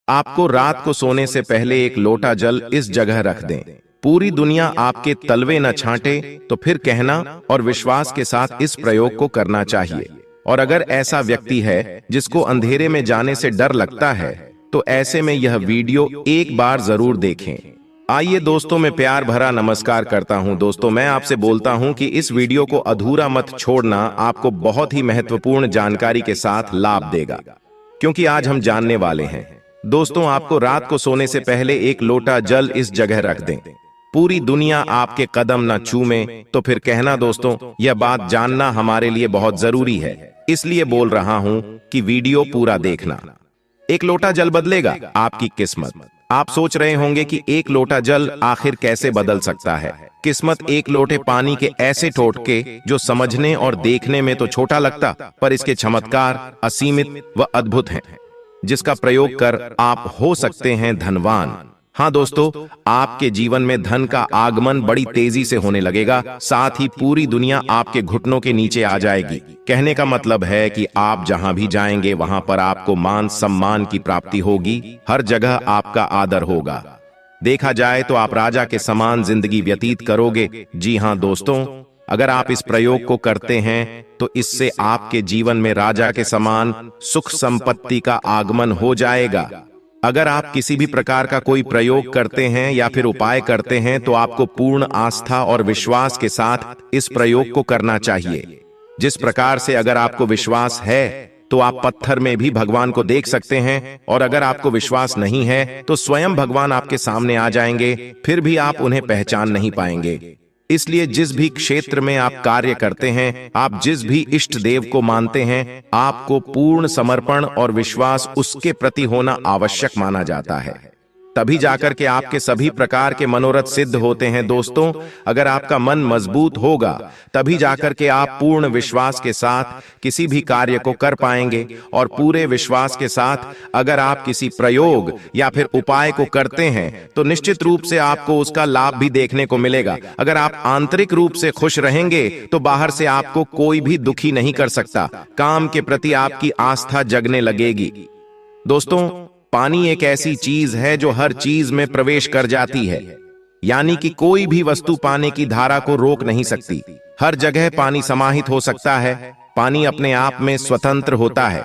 आपको रात को सोने से पहले एक लोटा जल इस जगह रख दें। पूरी दुनिया आपके तलवे न छांटे तो फिर कहना और विश्वास के साथ इस प्रयोग को करना चाहिए। और अगर ऐसा व्यक्ति है जिसको अंधेरे में जाने से डर लगता है तो ऐसे में यह वीडियो एक बार जरूर देखें। आइए दोस्तों, मैं प्यार भरा नमस्कार करता हूं। दोस्तों, मैं आपसे बोलता हूं कि इस वीडियो को अधूरा मत छोड़ना, आपको बहुत ही महत्वपूर्ण जानकारी के साथ लाभ देगा, क्योंकि आज हम जानने वाले हैं। दोस्तों, आपको रात को सोने से पहले एक लोटा जल इस जगह रख दें। पूरी दुनिया आपके कदम न चूमे तो फिर कहना। दोस्तों, यह बात जानना हमारे लिए बहुत जरूरी है, इसलिए बोल रहा हूं कि वीडियो पूरा देखना। एक लोटा जल बदलेगा आपकी किस्मत। आप सोच रहे होंगे कि एक लोटा जल आखिर कैसे बदल सकता है। किस्मत एक लोटे पानी के ऐसे टोटके जो समझने और देखने में तो छोटा लगता, पर इसके चमत्कार असीमित व अद्भुत हैं, जिसका प्रयोग कर आप हो सकते हैं धनवान। हाँ दोस्तों, आपके जीवन में धन का आगमन बड़ी तेजी से होने लगेगा, साथ ही पूरी दुनिया आपके घुटनों के नीचे आ जाएगी। कहने का मतलब है कि आप जहां भी जाएंगे वहां पर आपको मान सम्मान की प्राप्ति होगी, हर जगह आपका आदर होगा। देखा जाए तो आप राजा के समान जिंदगी व्यतीत करोगे। जी हाँ दोस्तों, अगर आप इस प्रयोग को करते हैं तो इससे आपके जीवन में राजा के समान सुख संपत्ति का आगमन हो जाएगा। अगर आप किसी भी प्रकार का कोई प्रयोग करते हैं या फिर उपाय करते हैं तो आपको पूर्ण आस्था और विश्वास के साथ इस प्रयोग को करना चाहिए। जिस प्रकार से अगर आपको विश्वास है तो आप पत्थर में भी भगवान को देख सकते हैं, और अगर आपको विश्वास नहीं है तो स्वयं भगवान आपके सामने आ जाएंगे, फिर भी आप उन्हें पहचान नहीं पाएंगे। इसलिए जिस भी क्षेत्र में आप कार्य करते हैं, आप जिस भी इष्ट देव को मानते हैं, आपको पूर्ण समर्पण और विश्वास उसके प्रति होना आवश्यक माना जाता है। तभी जाकर के आपके सभी प्रकार के मनोरथ सिद्ध होते हैं। दोस्तों, अगर आपका मन मजबूत होगा तभी जाकर के आप पूर्ण विश्वास के साथ किसी भी कार्य को कर पाएंगे। और पूरे विश्वास के साथ अगर आप किसी प्रयोग या फिर उपाय को करते हैं तो निश्चित रूप से आपको उसका लाभ भी देखने को मिलेगा। अगर आप आंतरिक रूप से खुश रहेंगे तो बाहर से आपको कोई भी दुखी नहीं कर सकता। काम के प्रति आपकी आस्था जगने लगेगी। दोस्तों, पानी एक ऐसी चीज है जो हर चीज में प्रवेश कर जाती है, यानी कि कोई भी वस्तु पानी की धारा को रोक नहीं सकती। हर जगह पानी समाहित हो सकता है। पानी अपने आप में स्वतंत्र होता है,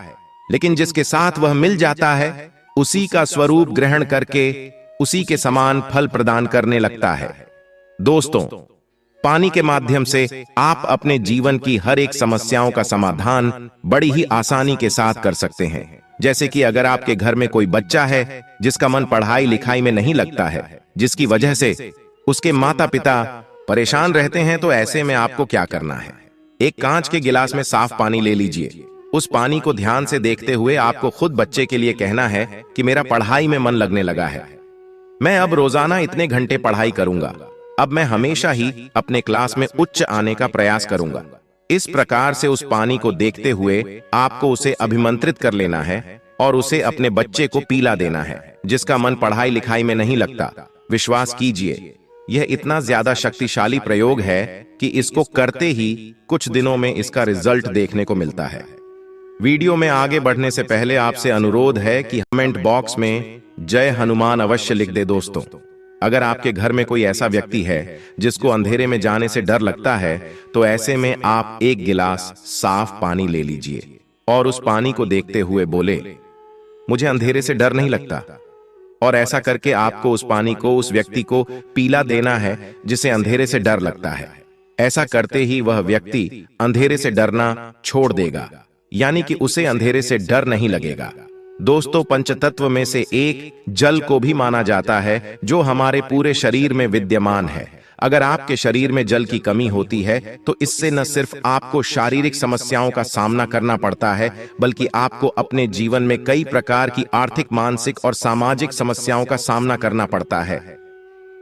लेकिन जिसके साथ वह मिल जाता है उसी का स्वरूप ग्रहण करके उसी के समान फल प्रदान करने लगता है। दोस्तों, पानी के माध्यम से आप अपने जीवन की हर एक समस्याओं का समाधान बड़ी ही आसानी के साथ कर सकते हैं। जैसे कि अगर आपके घर में कोई बच्चा है जिसका मन पढ़ाई लिखाई में नहीं लगता है, जिसकी वजह से उसके माता पिता परेशान रहते हैं, तो ऐसे में आपको क्या करना है? एक कांच के गिलास में साफ पानी ले लीजिए। उस पानी को ध्यान से देखते हुए आपको खुद बच्चे के लिए कहना है कि मेरा पढ़ाई में मन लगने लगा है, मैं अब रोजाना इतने घंटे पढ़ाई करूंगा, अब मैं हमेशा ही अपने क्लास में उच्च आने का प्रयास करूंगा। इस प्रकार से उस पानी को देखते हुए आपको उसे अभिमंत्रित कर लेना है और उसे अपने बच्चे को पीला देना है, जिसका मन पढ़ाई लिखाई में नहीं लगता। विश्वास कीजिए, यह इतना ज्यादा शक्तिशाली प्रयोग है कि इसको करते ही कुछ दिनों में इसका रिजल्ट देखने को मिलता है। वीडियो में आगे बढ़ने से पहले आपसे अनुरोध है कि कमेंट बॉक्स में जय हनुमान अवश्य लिख दे। दोस्तों, अगर आपके घर में कोई ऐसा व्यक्ति है जिसको अंधेरे में जाने से डर लगता है, तो ऐसे में आप एक गिलास साफ पानी ले लीजिए और उस पानी को देखते हुए बोले, मुझे अंधेरे से डर नहीं लगता। और ऐसा करके आपको उस पानी को उस व्यक्ति को पीला देना है जिसे अंधेरे से डर लगता है। ऐसा करते ही वह व्यक्ति अंधेरे से डरना छोड़ देगा, यानी कि उसे अंधेरे से डर नहीं लगेगा। दोस्तों, पंचतत्व में से एक जल को भी माना जाता है जो हमारे पूरे शरीर में विद्यमान है। अगर आपके शरीर में जल की कमी होती है तो इससे न सिर्फ आपको शारीरिक समस्याओं का सामना करना पड़ता है, बल्कि आपको अपने जीवन में कई प्रकार की आर्थिक, मानसिक और सामाजिक समस्याओं का सामना करना पड़ता है।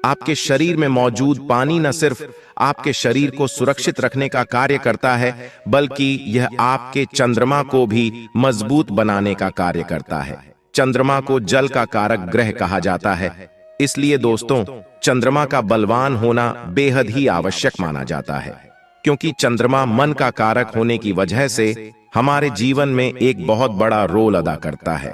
आपके शरीर में मौजूद पानी न सिर्फ आपके शरीर को सुरक्षित रखने का कार्य करता है, बल्कि यह आपके चंद्रमा को भी मजबूत बनाने का कार्य करता है। चंद्रमा को जल का कारक ग्रह कहा जाता है, इसलिए दोस्तों, चंद्रमा का बलवान होना बेहद ही आवश्यक माना जाता है, क्योंकि चंद्रमा मन का कारक होने की वजह से हमारे जीवन में एक बहुत बड़ा रोल अदा करता है।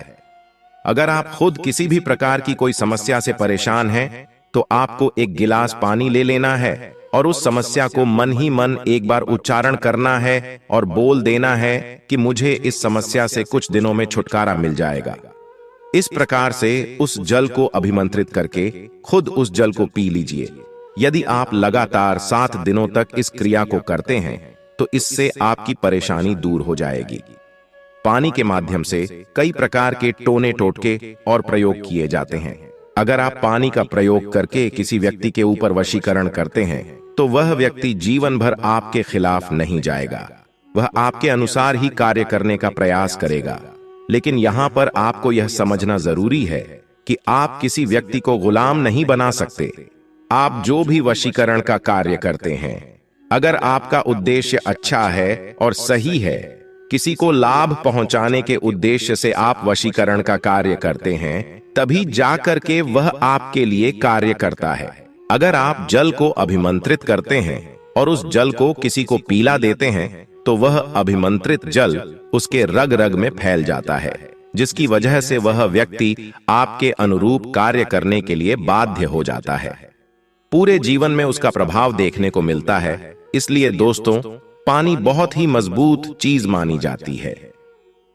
अगर आप खुद किसी भी प्रकार की कोई समस्या से परेशान हैं, तो आपको एक गिलास पानी ले लेना है और उस समस्या को मन ही मन एक बार उच्चारण करना है और बोल देना है कि मुझे इस समस्या से कुछ दिनों में छुटकारा मिल जाएगा। इस प्रकार से उस जल को अभिमंत्रित करके खुद उस जल को पी लीजिए। यदि आप लगातार 7 दिनों तक इस क्रिया को करते हैं तो इससे आपकी परेशानी दूर हो जाएगी। पानी के माध्यम से कई प्रकार के टोने टोटके और प्रयोग किए जाते हैं। अगर आप पानी का प्रयोग करके किसी व्यक्ति के ऊपर वशीकरण करते हैं तो वह व्यक्ति जीवन भर आपके खिलाफ नहीं जाएगा, वह आपके अनुसार ही कार्य करने का प्रयास करेगा। लेकिन यहां पर आपको यह समझना जरूरी है कि आप किसी व्यक्ति को गुलाम नहीं बना सकते। आप जो भी वशीकरण का कार्य करते हैं, अगर आपका उद्देश्य अच्छा है और सही है, किसी को लाभ पहुंचाने के उद्देश्य से आप वशीकरण का कार्य करते हैं, तभी जाकर के वह आपके लिए कार्य करता है। अगर आप जल को अभिमंत्रित करते हैं और उस जल को किसी को पीला देते हैं तो वह अभिमंत्रित जल उसके रग रग में फैल जाता है, जिसकी वजह से वह व्यक्ति आपके अनुरूप कार्य करने के लिए बाध्य हो जाता है। पूरे जीवन में उसका प्रभाव देखने को मिलता है। इसलिए दोस्तों, पानी बहुत ही मजबूत चीज मानी जाती है।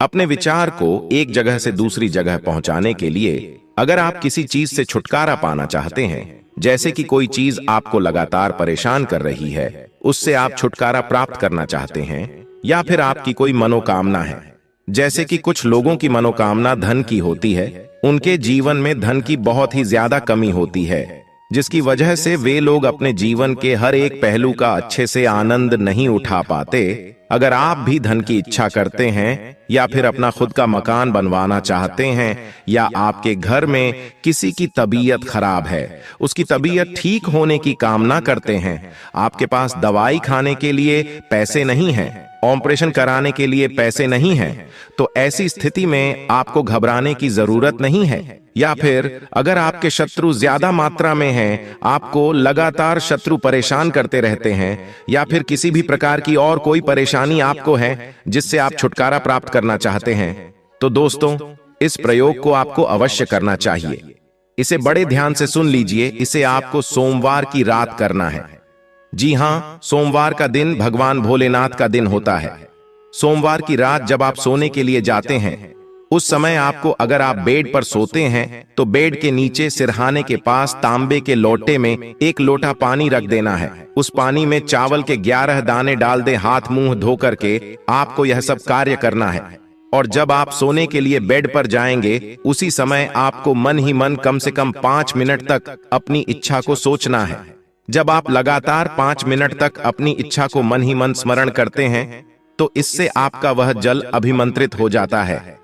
अपने विचार को एक जगह से दूसरी जगह पहुंचाने के लिए अगर आप किसी चीज से छुटकारा पाना चाहते हैं, जैसे कि कोई चीज आपको लगातार परेशान कर रही है, उससे आप छुटकारा प्राप्त करना चाहते हैं, या फिर आपकी कोई मनोकामना है, जैसे कि कुछ लोगों की मनोकामना धन की होती है, उनके जीवन में धन की बहुत ही ज्यादा कमी होती है, जिसकी वजह से वे लोग अपने जीवन के हर एक पहलू का अच्छे से आनंद नहीं उठा पाते। अगर आप भी धन की इच्छा करते हैं, या फिर अपना खुद का मकान बनवाना चाहते हैं, या आपके घर में किसी की तबीयत खराब है, उसकी तबीयत ठीक होने की कामना करते हैं, आपके पास दवाई खाने के लिए पैसे नहीं हैं, ऑपरेशन कराने के लिए पैसे नहीं हैं, तो ऐसी स्थिति में आपको घबराने की जरूरत नहीं है। या फिर अगर आपके शत्रु ज्यादा मात्रा में हैं, आपको लगातार शत्रु परेशान करते रहते हैं, या फिर किसी भी प्रकार की और कोई परेशानी आपको है जिससे आप छुटकारा प्राप्त करना चाहते हैं, तो दोस्तों, इस प्रयोग को आपको अवश्य करना चाहिए। इसे बड़े ध्यान से सुन लीजिए। इसे आपको सोमवार की रात करना है। जी हां, सोमवार का दिन भगवान भोलेनाथ का दिन होता है। सोमवार की रात जब आप सोने के लिए जाते हैं, उस समय आपको, अगर आप बेड पर सोते हैं, तो बेड के नीचे सिरहाने के पास तांबे के लोटे में 1 लोटा पानी रख देना है। उस पानी में चावल के 11 दाने डाल दें। हाथ मुंह धो करके आपको यह सब कार्य करना है। और जब आप सोने के लिए बेड पर जाएंगे, उसी समय आपको मन ही मन कम से कम 5 मिनट तक अपनी इच्छा को सोचना है। जब आप लगातार 5 मिनट तक अपनी इच्छा को मन ही मन स्मरण करते हैं, तो इससे आपका वह जल अभिमंत्रित हो जाता है।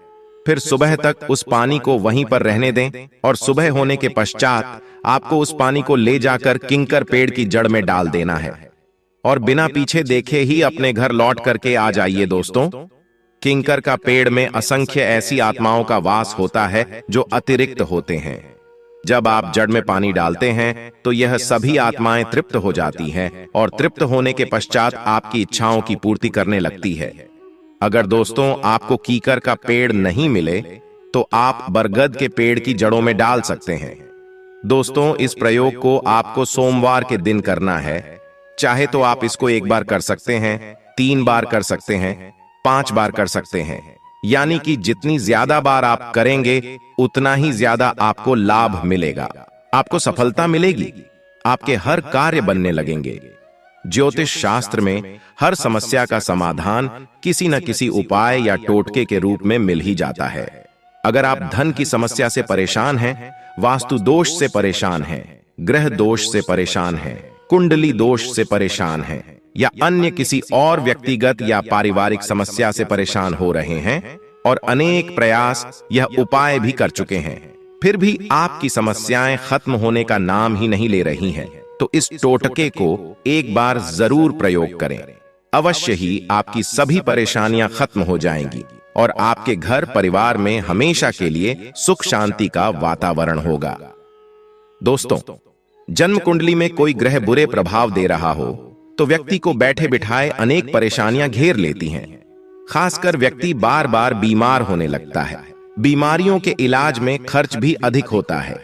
फिर सुबह तक उस पानी को वहीं पर रहने दें, और सुबह होने के पश्चात आपको उस पानी को ले जाकर किंकर पेड़ की जड़ में डाल देना है, और बिना पीछे देखे ही अपने घर लौट करके आ जाइए। दोस्तों, किंकर का पेड़ में असंख्य ऐसी आत्माओं का वास होता है जो अतिरिक्त होते हैं। जब आप जड़ में पानी डालते हैं तो यह सभी आत्माएं तृप्त हो जाती हैं, और तृप्त होने के पश्चात आपकी इच्छाओं की पूर्ति करने लगती है। अगर दोस्तों आपको कीकर का पेड़ नहीं मिले तो आप बरगद के पेड़ की जड़ों में डाल सकते हैं। दोस्तों, इस प्रयोग को आपको सोमवार के दिन करना है। चाहे तो आप इसको 1 बार कर सकते हैं, 3 बार कर सकते हैं, 5 बार कर सकते हैं। यानी कि जितनी ज्यादा बार आप करेंगे, उतना ही ज्यादा आपको लाभ मिलेगा, आपको सफलता मिलेगी, आपके हर कार्य बनने लगेंगे। ज्योतिष शास्त्र में हर समस्या का समाधान किसी न किसी उपाय या टोटके के रूप में मिल ही जाता है। अगर आप धन की समस्या से परेशान हैं, वास्तु दोष से परेशान हैं, ग्रह दोष से परेशान हैं, कुंडली दोष से परेशान हैं, या अन्य किसी और व्यक्तिगत या पारिवारिक समस्या से परेशान हो रहे हैं, और अनेक प्रयास यह उपाय भी कर चुके हैं, फिर भी आपकी समस्याएं खत्म होने का नाम ही नहीं ले रही हैं, तो इस टोटके को 1 बार जरूर प्रयोग करें। अवश्य ही आपकी सभी परेशानियां खत्म हो जाएंगी, और आपके घर परिवार में हमेशा के लिए सुख शांति का वातावरण होगा। दोस्तों, जन्म कुंडली में कोई ग्रह बुरे प्रभाव दे रहा हो तो व्यक्ति को बैठे बिठाए अनेक परेशानियां घेर लेती हैं। खासकर व्यक्ति बार बार बीमार होने लगता है। बीमारियों के इलाज में खर्च भी अधिक होता है।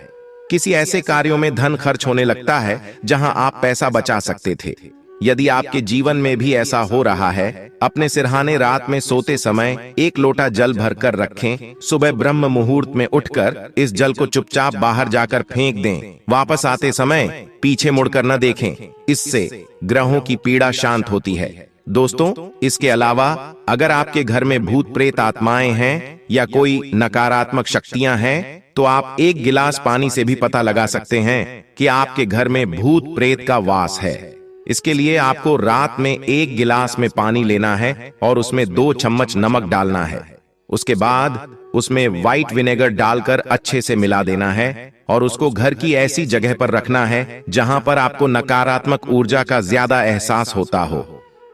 किसी ऐसे कार्यों में धन खर्च होने लगता है जहां आप पैसा बचा सकते थे। यदि आपके जीवन में भी ऐसा हो रहा है, अपने सिरहाने रात में सोते समय एक लोटा जल भरकर रखें। सुबह ब्रह्म मुहूर्त में उठकर इस जल को चुपचाप बाहर जाकर फेंक दें। वापस आते समय पीछे मुड़कर न देखें। इससे ग्रहों की पीड़ा शांत होती है। दोस्तों, इसके अलावा अगर आपके घर में भूत प्रेत आत्माएं हैं या कोई नकारात्मक शक्तियां हैं, तो आप एक गिलास पानी से भी पता लगा सकते हैं कि आपके घर में भूत प्रेत का वास है। इसके लिए आपको रात में एक गिलास में पानी लेना है और उसमें 2 चम्मच नमक डालना है। उसके बाद उसमें व्हाइट विनेगर डालकर अच्छे से मिला देना है और उसको घर की ऐसी जगह पर रखना है जहां पर आपको नकारात्मक ऊर्जा का ज्यादा एहसास होता हो।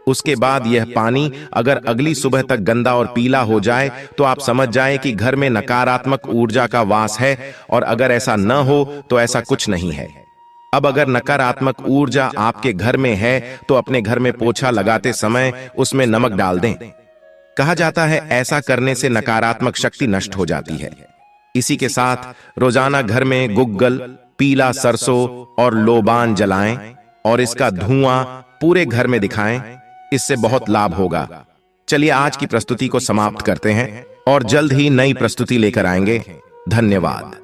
उसके बाद यह पानी अगर अगली सुबह तक गंदा और पीला हो जाए तो आप समझ जाएं कि घर में नकारात्मक ऊर्जा का वास है, और अगर ऐसा न हो तो ऐसा कुछ नहीं है। अब अगर नकारात्मक ऊर्जा आपके घर में है तो अपने घर में पोछा लगाते समय उसमें नमक डाल दें। कहा जाता है ऐसा करने से नकारात्मक शक्ति नष्ट हो जाती है। इसी के साथ रोजाना घर में गुग्गल, पीला सरसों और लोबान जलाएं और इसका धुआं पूरे घर में दिखाएं। इससे बहुत लाभ होगा। चलिए आज की प्रस्तुति को समाप्त करते हैं और जल्द ही नई प्रस्तुति लेकर आएंगे। धन्यवाद।